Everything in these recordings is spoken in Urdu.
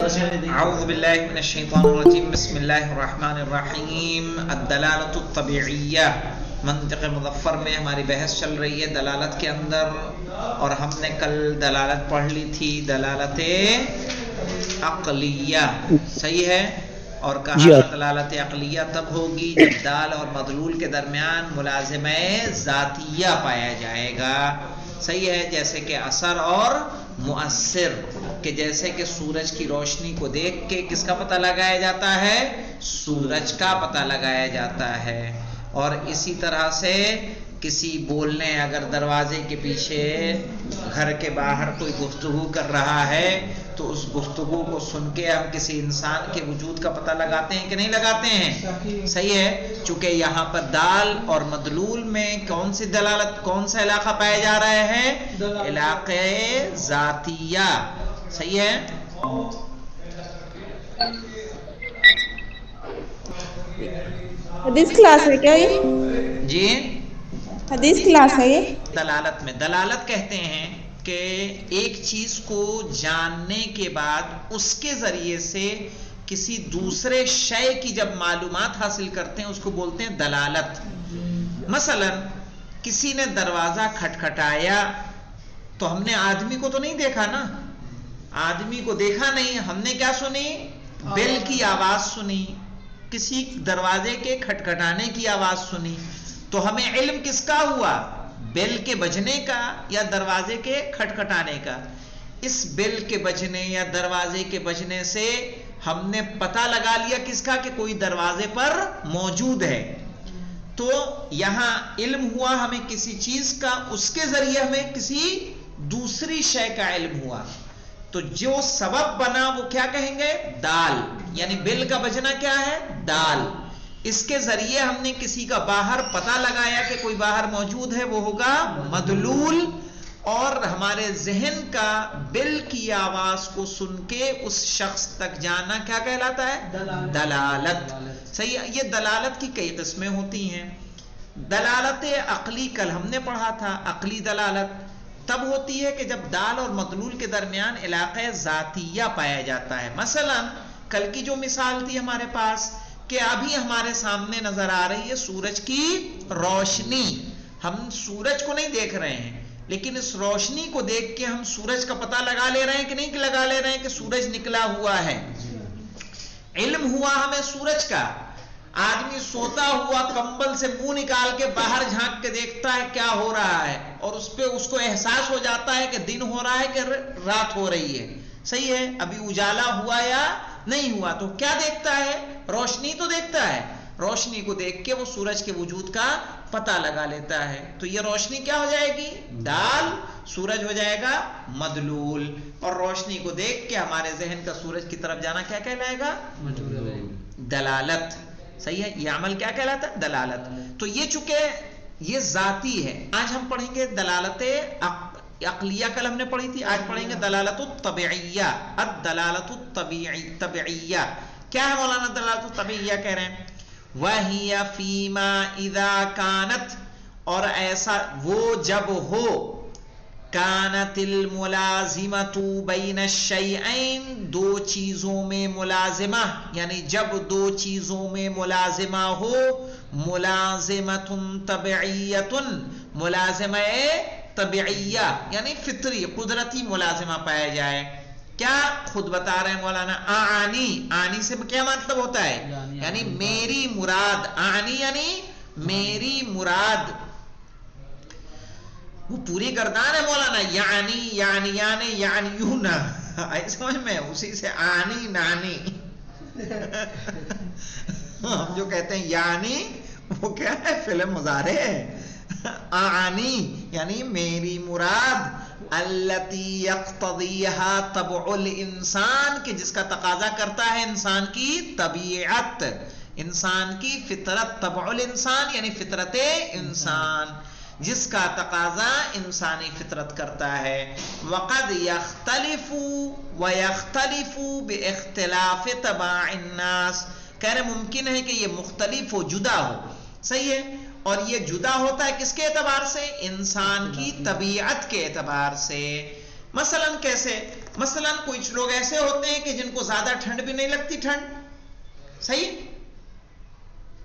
اعوذ باللہ من الشیطان الرجیم بسم اللہ الرحمن الرحیم الدلالۃ الطبیعیہ منطق مظفر میں ہماری بحث چل رہی ہے دلالت کے اندر، اور ہم نے کل دلالت پڑھ لی تھی دلالت عقلیہ، صحیح ہے، اور کہا دلالت عقلیہ تب ہوگی جب دال اور مدلول کے درمیان ملازمہ ذاتیہ پایا جائے گا، صحیح ہے، جیسے کہ اثر اور مؤثر، کہ جیسے کہ سورج کی روشنی کو دیکھ کے کس کا پتہ لگایا جاتا ہے؟ سورج کا پتہ لگایا جاتا ہے، اور اسی طرح سے کسی بولنے، اگر دروازے کے پیچھے گھر کے باہر کوئی گفتگو کر رہا ہے تو اس گفتگو کو سن کے ہم کسی انسان کے وجود کا پتہ لگاتے ہیں کہ نہیں لگاتے ہیں؟ صحیح ہے، چونکہ یہاں پر دال اور مدلول میں کون سی دلالت، کون سا علاقہ پایا جا رہا ہے؟ علاقہ ذاتیہ، صحیح ہے۔ حدیث کلاس ہے کیا یہ؟ جی حدیث کلاس ہے یہ؟ دلالت میں دلالت کہتے ہیں کہ ایک چیز کو جاننے کے بعد اس کے ذریعے سے کسی دوسرے شے کی جب معلومات حاصل کرتے ہیں اس کو بولتے ہیں دلالت۔ مثلا کسی نے دروازہ کھٹکھٹایا تو ہم نے آدمی کو تو نہیں دیکھا نا، آدمی کو دیکھا نہیں، ہم نے کیا سنی؟ بیل کی آواز سنی، کسی دروازے کے کھٹکھٹانے کی آواز سنی، تو ہمیں علم کس کا ہوا؟ بیل کے بجنے کا یا دروازے کے کھٹکھٹانے کا؟ اس بیل کے بجنے یا دروازے کے بجنے سے ہم نے پتہ لگا لیا کس کا؟ کہ کوئی دروازے پر موجود ہے۔ تو یہاں علم ہوا ہمیں کسی چیز کا، اس کے ذریعے ہمیں کسی دوسری شے کا علم ہوا، تو جو سبب بنا وہ کیا کہیں گے؟ دال، یعنی بیل کا بجنا کیا ہے؟ دال۔ اس کے ذریعے ہم نے کسی کا باہر پتہ لگایا کہ کوئی باہر موجود ہے، وہ ہوگا مدلول، اور ہمارے ذہن کا بیل کی آواز کو سن کے اس شخص تک جانا کیا کہلاتا ہے؟ دلالت۔ صحیح ہے، یہ دلالت کی کئی قسمیں ہوتی ہیں۔ دلالت عقلی کل ہم نے پڑھا تھا، عقلی دلالت تب ہوتی ہے کہ جب دال اور مدلول کے درمیان علاقہ ذاتیہ پایا جاتا ہے۔ مثلا کل کی جو مثال تھی ہمارے پاس کہ ابھی ہمارے سامنے نظر آ رہی ہے سورج کی روشنی، ہم سورج کو نہیں دیکھ رہے ہیں لیکن اس روشنی کو دیکھ کے ہم سورج کا پتہ لگا لے رہے ہیں کہ نہیں لگا لے رہے ہیں کہ سورج نکلا ہوا ہے، علم ہوا ہمیں سورج کا۔ آدمی سوتا ہوا کمبل سے منہ نکال کے باہر جھانک کے دیکھتا ہے کیا ہو رہا ہے، اور اس پہ اس کو احساس ہو جاتا ہے کہ دن ہو رہا ہے کہ رات ہو رہی ہے، صحیح ہے، ابھی اجالا ہوا یا نہیں ہوا، تو کیا دیکھتا ہے؟ روشنی تو دیکھتا ہے، روشنی کو دیکھ کے وہ سورج کے وجود کا پتہ لگا لیتا ہے، تو یہ روشنی کیا ہو جائے گی؟ دال، سورج ہو جائے گا مدلول، اور روشنی کو دیکھ کے ہمارے ذہن کا سورج کی طرف جانا کیا کہلائے گا؟ دلالت۔ صحیح ہے، یہ عمل کیا کہلاتا ہے؟ دلالت۔ تو یہ چونکہ یہ ذاتی ہے، آج ہم پڑھیں گے دلالت عقلیہ، کل ہم نے پڑھی تھی، آج پڑھیں گے دلالت الطبیعیہ۔ الدلالت الطبیعیہ کیا ہے مولانا؟ دلالت الطبیعیہ کہہ رہے ہیں وَهِيَ فِي مَا إِذَا كَانَتْ، اور ایسا وہ جب ہو، كَانَتِ الْمُلَازِمَةُ بَيْنَ الشَّيْئَيْن، دو چیزوں میں ملازمہ، یعنی جب دو چیزوں میں ملازمہ ہو، ملازمۃ طبعیۃ، ملازمہ طبعیہ یعنی فطری قدرتی ملازمہ پایا جائے۔ کیا خود بتا رہے ہیں مولانا؟ آنی، آنی سے کیا مطلب ہوتا ہے؟ یعنی میری مراد، آنی یعنی میری مراد، وہ پوری گردان ہے مولانا، یعنی یعنیون، سمجھ میں، اسی سے آنی نانی ہم جو کہتے ہیں یعنی، وہ کیا ہے؟ فعل مضارع ہے۔ آنی یعنی میری مراد، التی یقتضیہا طبع الانسان، کہ جس کا تقاضا کرتا ہے انسان کی طبیعت، انسان کی فطرت، طبع الانسان یعنی فطرت انسان، جس کا تقاضا انسانی فطرت کرتا ہے۔ وقد یختلف ویختلف باختلاف طباع الناس، کہہ رہے ممکن ہے کہ یہ مختلف ہو، جدا ہو، صحیح ہے، اور یہ جدا ہوتا ہے کس کے اعتبار سے؟ انسان کی طبیعت کے اعتبار سے۔ مثلا کیسے؟ مثلا کچھ لوگ ایسے ہوتے ہیں کہ جن کو زیادہ ٹھنڈ بھی نہیں لگتی ٹھنڈ، صحیح؟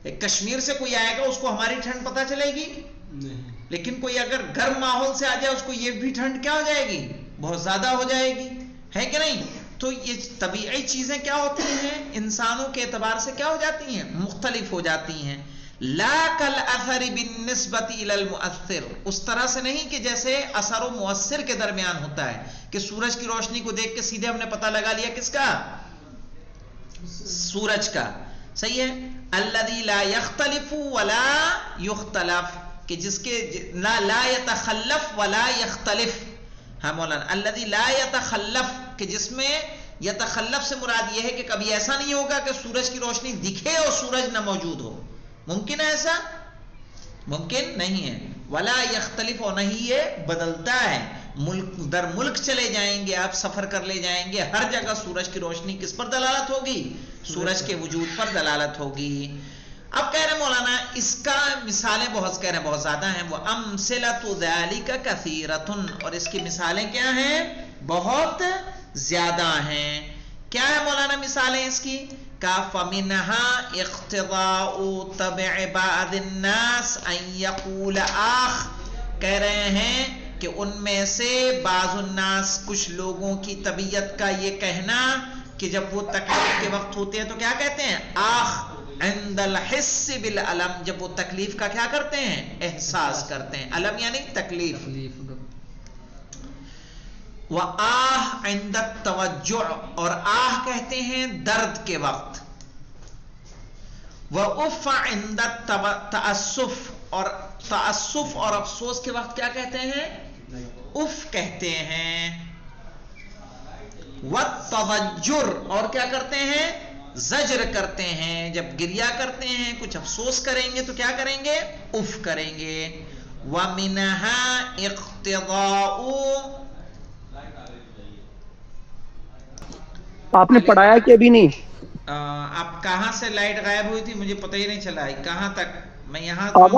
ایک کشمیر سے کوئی آئے گا اس کو ہماری ٹھنڈ پتہ چلے گی نہیں، لیکن کوئی اگر گرم ماحول سے آ جائے اس کو یہ بھی ٹھنڈ کیا ہو جائے گی، بہت زیادہ ہو جائے گی، ہے کہ نہیں؟ تو یہ طبیعی چیزیں کیا ہوتی ہیں، انسانوں کے اعتبار سے کیا ہو جاتی ہیں، مختلف ہو جاتی ہیں. لا کالاثر بالنسبۃ الی المؤثر، اس طرح سے نہیں کہ جیسے اثر و مؤثر کے درمیان ہوتا ہے کہ سورج کی روشنی کو دیکھ کے سیدھے ہم نے پتہ لگا لیا کس کا، سورج کا، صحیح ہے. الذی لا یختلف ولا یختلف، کہ جس کے لا یتخلف ولا یختلف. ہاں مولانا، الذی لا یتخلف، کہ جس میں یتخلف سے مراد یہ ہے کہ کبھی ایسا نہیں ہوگا کہ سورج کی روشنی دکھے اور سورج نہ موجود ہو. ممکن ہے ایسا؟ ممکن نہیں ہے. ولا یختلف، اور نہیں یہ بدلتا ہے. ملک در ملک چلے جائیں گے آپ، سفر کر لے جائیں گے، ہر جگہ سورج کی روشنی کس پر دلالت ہوگی، سورج کے وجود پر دلالت ہوگی. اب کہہ رہے مولانا اس کا مثالیں بہت کہہ رہے ہیں بہت زیادہ ہیں. وہ امثلۃ ذالک کثیرۃ، اور اس کی مثالیں کیا ہیں، بہت زیادہ ہیں. کیا ہے مولانا مثالیں اس کی؟ فَمِنْهَا اقتضاء طبع بعض الناس ان يقول آخ، کہہ رہے ہیں کہ ان میں سے بعض الناس، کچھ لوگوں کی طبیعت کا یہ کہنا کہ جب وہ تکلیف کے وقت ہوتے ہیں تو کیا کہتے ہیں، آخ. عند الحس بالعلم، جب وہ تکلیف کا کیا کرتے ہیں، احساس کرتے ہیں. علم یعنی تکلیف. وآہ عند التوجع، اور آہ کہتے ہیں درد کے وقت. وأف عند التأسف، اور تأسف اور افسوس کے وقت کیا کہتے ہیں، اف کہتے ہیں. والتضجر، اور کیا کرتے ہیں، زجر کرتے ہیں. جب گریہ کرتے ہیں، کچھ افسوس کریں گے تو کیا کریں گے، اف کریں گے. ومنها اقتضاء، آپ نے پڑھایا کہ ابھی نہیں؟ آپ کہاں سے لائٹ غائب ہوئی تھی مجھے پتہ ہی نہیں چلا کہاں تک. میں یہاں کچھ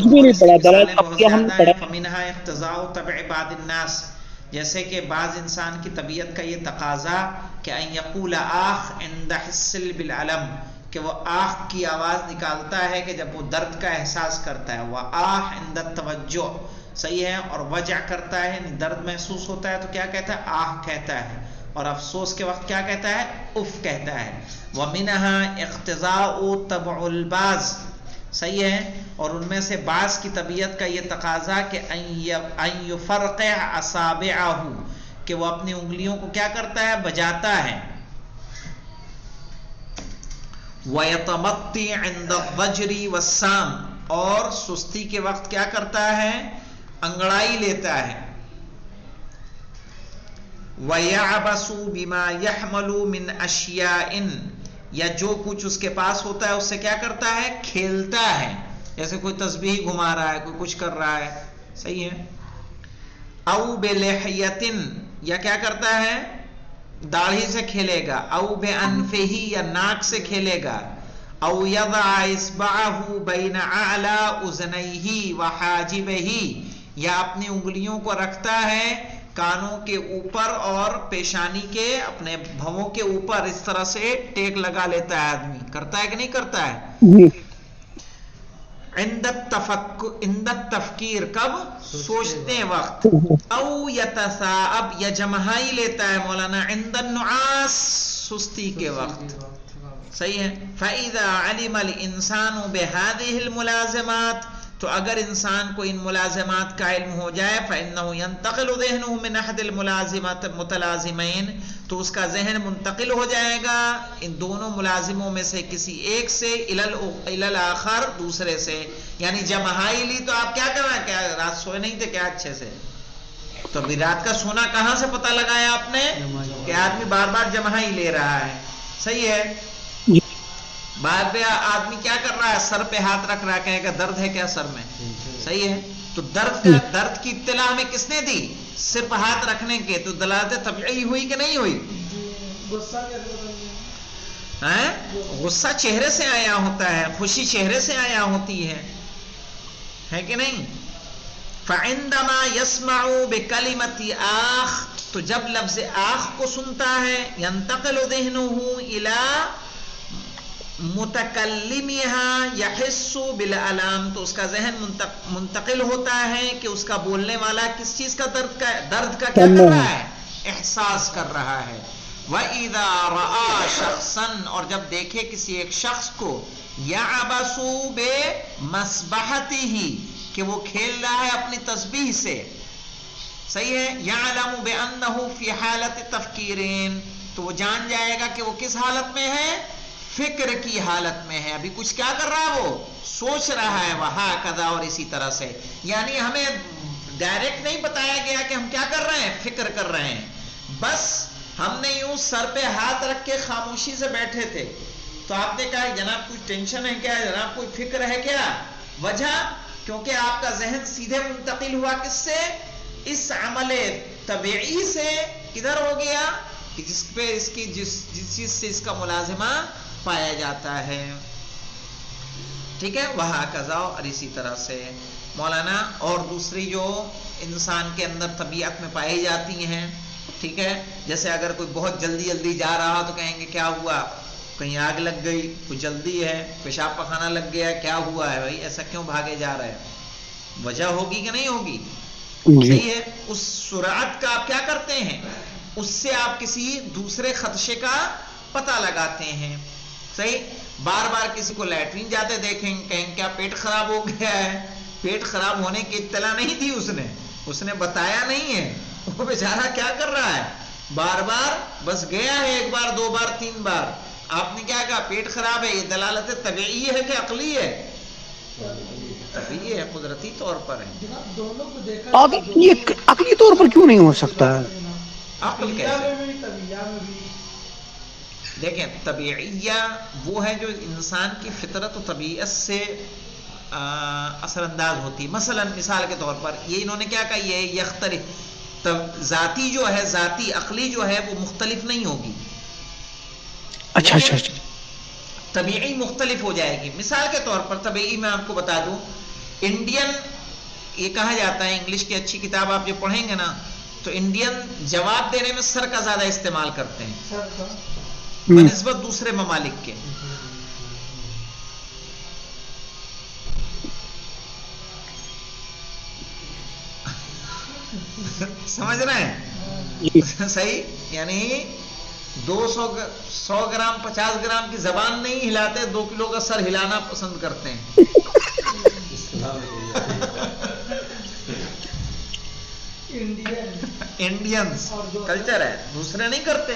بھی نہیں پڑھا، مثالیں بہت کیا ہم نے زیادہ ہیں. پڑھا؟ فمنها اقتضاء طبع بعض الناس، جیسے کہ بعض انسان کی طبیعت کا یہ تقاضا کہ ان یقول آخ عند حس بالعلم، کہ وہ آخ کی آواز نکالتا ہے کہ جب وہ درد کا احساس کرتا ہے. وہ آخ عند التوجع، صحیح ہے. اور وجع کرتا ہے، درد محسوس ہوتا ہے تو کیا کہتا ہے، آہ کہتا ہے. اور افسوس کے وقت کیا کہتا ہے، اف کہتا ہے. ومنها اقتضاء طبع البعض، صحیح ہے. اور ان میں سے بعض کی طبیعت کا یہ تقاضا کہ ان یفرقع اصابعہ، کہ وہ اپنی انگلیوں کو کیا کرتا ہے، بجاتا ہے. ویتمطی عند الضجر والسام، اور سستی کے وقت کیا کرتا ہے، انگڑائی لیتا ہے. وَيَعْبَسُ بِمَا يَحْمَلُ مِنْ أَشْيَاءٍ، یا جو کچھ اس کے پاس ہوتا ہے اس سے کیا کرتا ہے، کھیلتا ہے. جیسے کوئی تسبیح گھما رہا ہے، کوئی کچھ کر رہا ہے، صحیح ہے. اَوْ بِلِحْيَةٍ، یا کیا کرتا ہے، داڑھی سے کھیلے گا. اَوْ بِأَنفِهِ، یا ناک سے کھیلے گا. اَوْ يَضَعَ إِصْبَعَهُ بَيْنَ أَعْلَى أُذْنَيْهِ وَحَاجِبِهِ، یا اپنی انگلیوں کو رکھتا ہے کانوں کے اوپر اور پیشانی کے اپنے بھووں کے اوپر، اس طرح سے ٹیک لگا لیتا ہے آدمی. کرتا ہے کہ نہیں کرتا ہے. عند التفکیر، کب، سوچتے وقت. او یتثاءب، یا جمہائی لیتا ہے مولانا. عند النعاس، سستی کے وقت، صحیح ہے. فَإِذَا عَلِمَ الْإِنسَانُ بِهَذِهِ الْمُلَازِمَاتِ، تو اگر انسان کو ان ملازمات کا علم ہو جائے، فَإِنَّهُ يَنْتَقِلُ ذِهْنُهُ مِنْ أَحَدِ الْمُلَازِمَيْنِ، تو اس کا ذہن منتقل ہو جائے گا ان دونوں ملازموں میں سے کسی ایک سے، إِلَى الْآخَرِ، دوسرے سے. یعنی جمہائی لی تو آپ کیا کر رہے ہیں، کیا رات سوئے نہیں تھے کیا اچھے سے؟ تو ابھی رات کا سونا کہاں سے پتہ لگایا آپ نے، کہ آدمی بار بار جمہائی لے رہا ہے، صحیح ہے. بعد میں آدمی کیا کر رہا ہے، سر پہ ہاتھ رکھ رہا ہے، کہے گا درد ہے کیا سر میں، صحیح ہے. تو درد کی اطلاع ہمیں کس نے دی، سر پہ ہاتھ رکھنے کے. تو دلالت طبیعی ہوئی کہ نہیں ہوئی. غصہ چہرے سے آیا ہوتا ہے، خوشی چہرے سے آیا ہوتی ہے کہ نہیں. فعندما يسمع بكلمة آخ، تو جب لفظ آخ کو سنتا ہے، ينتقل ذهنه إلى متکلمها يحس بالآلام، تو اس کا ذہن منتقل ہوتا ہے کہ اس کا بولنے والا کس چیز کا درد کا کیا کر رہا ہے، احساس کر رہا ہے۔ وَإِذَا رَآ شَخْصًا، اور جب دیکھے کسی ایک شخص کو، يَعْبَسُ بِمَسْبَحَتِهِ، کہ وہ کھیل رہا ہے اپنی تسبیح سے، صحیح ہے، يَعْلَمُ بِأَنَّهُ فِي حَالَةِ تَفْكِيرٍ، تو وہ جان جائے گا کہ وہ کس حالت میں ہے، فکر کی حالت میں ہے، ابھی کچھ کیا کر رہا ہے، وہ سوچ رہا ہے، وَهَكَذَا، اور اسی طرح سے، یعنی ہمیں ڈائریکٹ نہیں بتایا گیا کہ ہم کیا کر رہے ہیں، فکر کر رہے ہیں، بس ہم نے یوں سر پہ ہاتھ رکھ کے خاموشی سے بیٹھے تھے، تو آپ نے کہا جناب کچھ ٹینشن ہے کیا، جناب کوئی فکر ہے کیا، وجہ کیونکہ آپ کا ذہن سیدھے منتقل ہوا کس سے، اس عمل طبیعی سے، کدھر ہو گیا کہ جس پہ اس کی جس چیز سے اس کا ملازمہ پایا جاتا ہے، ٹھیک ہے، وہاں قضا، اور اسی طرح سے مولانا اور دوسری جو انسان کے اندر طبیعت میں پائی جاتی ہیں، ٹھیک ہے، جیسے اگر کوئی بہت جلدی جلدی جا رہا تو کہیں گے کیا ہوا، کہیں آگ لگ گئی، کوئی جلدی ہے، پیشاب پخانہ لگ گیا، کیا ہوا ہے بھائی، ایسا کیوں بھاگے جا رہے ہیں، وجہ ہوگی کہ نہیں ہوگی، صحیح ہے، اس سرعت کا آپ کیا کرتے ہیں، اس سے آپ کسی دوسرے خدشے کا پتہ لگاتے ہیں، صحیح، بار بار کسی کو لیٹرین جاتے دیکھیں، کہیں کیا پیٹ خراب ہو گیا ہے، پیٹ خراب ہونے کی اطلاع نہیں تھی، اس نے بتایا نہیں ہے، وہ بیچارہ کیا کر رہا ہے، بار بار بس گیا ہے، ایک بار دو بار تین بار، آپ نے کیا کہا پیٹ خراب ہے، یہ دلالت طبیعی ہے کہ عقلی ہے، طبیعی ہے، قدرتی طور پر ہے، یہ عقلی طور پر کیوں نہیں ہو سکتا ہے، عقل کیسے، دیکھیں طبیعیہ وہ ہے جو انسان کی فطرت و طبیعت سے اثر انداز ہوتی، مثلا مثال کے طور پر یہ انہوں نے کیا کہا، یہ یختلف، ذاتی جو ہے، ذاتی عقلی جو ہے وہ مختلف نہیں ہوگی، اچھا اچھا، طبیعی مختلف ہو جائے گی، مثال کے طور پر طبیعی میں آپ کو بتا دوں، انڈین یہ کہا جاتا ہے، انگلش کی اچھی کتاب آپ جو پڑھیں گے نا تو انڈین جواب دینے میں سر کا زیادہ استعمال کرتے ہیں بنسبت دوسرے ممالک کے، سمجھ رہے ہیں، صحیح، یعنی 100 گرام 50 گرام کی زبان نہیں ہلاتے، 2 کلو کا سر ہلانا پسند کرتے ہیں، انڈینز کلچر ہے، دوسرے نہیں کرتے،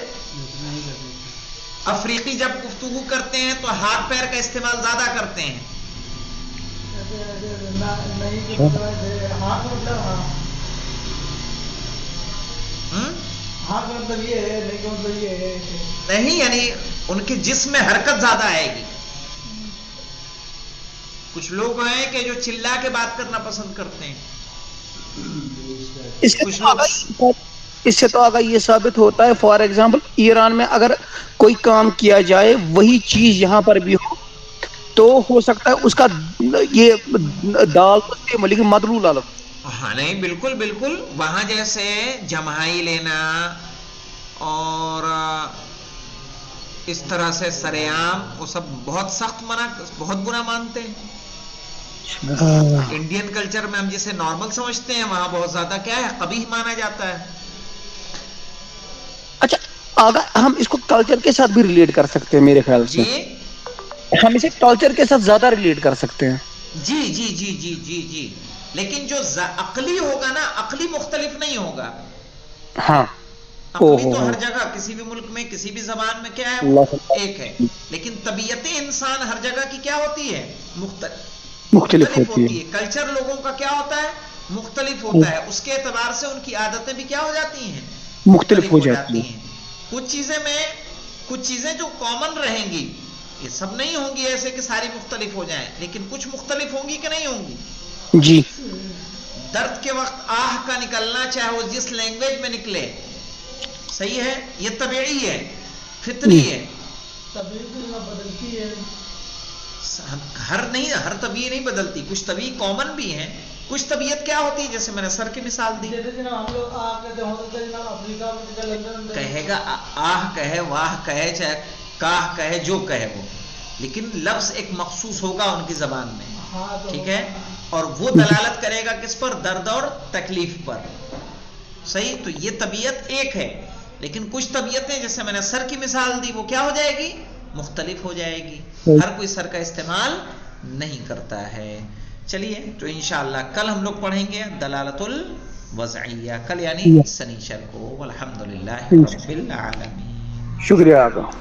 افریقی جب گفتگو کرتے ہیں تو ہاتھ پیر کا استعمال زیادہ کرتے ہیں، نہیں، یعنی ان کے جسم میں حرکت زیادہ آئے گی، کچھ لوگ ہیں کہ جو چلا کے بات کرنا پسند کرتے ہیں، اس سے تو آگا یہ ثابت ہوتا ہے، فار ایگزامپل ایران میں اگر کوئی کام کیا جائے وہی چیز یہاں پر بھی ہو تو ہو سکتا ہے اس کا یہ دال لیکن مدلول الگ، ہاں نہیں بالکل بالکل، وہاں جیسے جمائی لینا اور اس طرح سے سریعام وہ سب بہت سخت منع، بہت برا مانتے ہیں، انڈین کلچر میں ہم جسے نارمل سمجھتے ہیں وہاں بہت زیادہ کیا ہے، قبیح مانا جاتا ہے۔ اچھا آگا ہم اس کو کلچر کے ساتھ بھی ریلیٹ کر سکتے ہیں، میرے خیال سے جی ہم اسے کلچر کے ساتھ زیادہ ریلیٹ کر سکتے ہیں، جی جی جی جی جی جی، لیکن جو عقلی ہوگا نا، عقلی مختلف نہیں ہوگا، ہاں عقلی تو ہر جگہ کسی بھی ملک میں کسی بھی زبان میں کیا ہے وہ ایک ہے، لیکن طبیعت انسان ہر جگہ کی کیا ہوتی ہے، مختلف ہوتی ہے، کلچر لوگوں کا کیا ہوتا ہے، مختلف ہوتا ہے، اس کے اعتبار سے ان کی عادتیں بھی کیا ہو جاتی ہیں، مختلف ہو جاتی ہیں، کچھ چیزیں جو کامن رہیں گی، یہ سب نہیں ہوں گی ایسے کہ ساری مختلف ہو جائیں، لیکن کچھ مختلف ہوں گی کہ نہیں ہوں گی، جی، درد کے وقت آہ کا نکلنا چاہے وہ جس لینگویج میں نکلے، صحیح ہے، یہ طبیعی ہے، فطری ہے، ہر طبیعی نہیں بدلتی، کچھ طبیعی کامن بھی ہیں، کچھ طبیعت کیا ہوتی ہے، جیسے میں نے سر کی مثال دی، کہے گا آہ کہے، واہ کہے، چاہے کاہ کہے، جو کہے وہ، لیکن لفظ ایک مخصوص ہوگا ان کی زبان میں، ٹھیک ہے، اور وہ دلالت کرے گا کس پر؟ درد اور تکلیف پر، صحیح. تو یہ طبیعت ایک ہے، لیکن کچھ طبیعتیں جیسے میں نے سر کی مثال دی وہ کیا ہو جائے گی؟ مختلف ہو جائے گی، ہر کوئی سر کا استعمال نہیں کرتا ہے. چلیے تو انشاءاللہ کل ہم لوگ پڑھیں گے دلالت الوضعیہ، کل یعنی سنیچر کو. والحمدللہ رب العالمین. شکریہ آپ کا.